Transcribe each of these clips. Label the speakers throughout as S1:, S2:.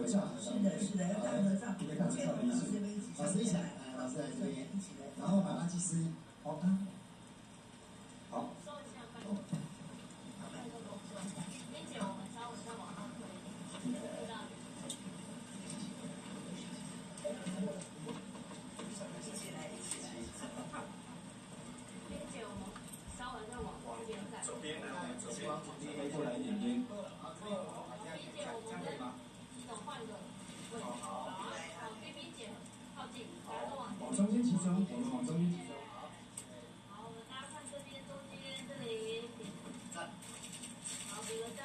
S1: 照。
S2: 是的，是的，要大合照。
S1: 一个大合照，
S2: 老师这边一起，
S1: 老师一起来，来，老师来这边，然后马上技师，好，好，
S3: 并且我们稍微再往上推，一起来，并且我们稍微再往左边带，
S4: 左边来，左边，
S1: 推过来一点点。
S3: 并且我们手换个位置，好，BB 姐靠近，然后
S1: 往中间集中，我们往中间集中。
S3: 好，我们大家看这边中间这里，
S4: 赞，
S3: 好，比个赞。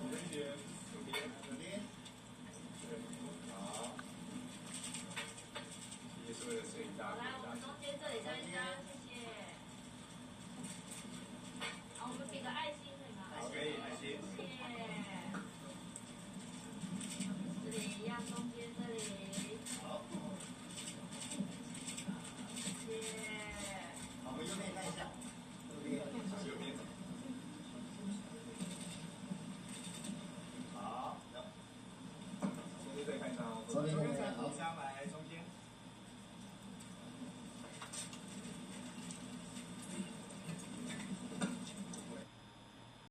S4: 左边，左边，对，好。也是为了摄影大。
S3: 好，来，我们中间这里站一张，谢谢。好，我们给个爱心，可以吗？
S4: 好，可以，爱心。
S3: 谢谢。这里一样，中间这里。
S4: 好。
S3: 谢谢。
S4: 好，我们右边看一下。右边。好，左边再看一张。
S1: 左边再看，好，
S4: 下来。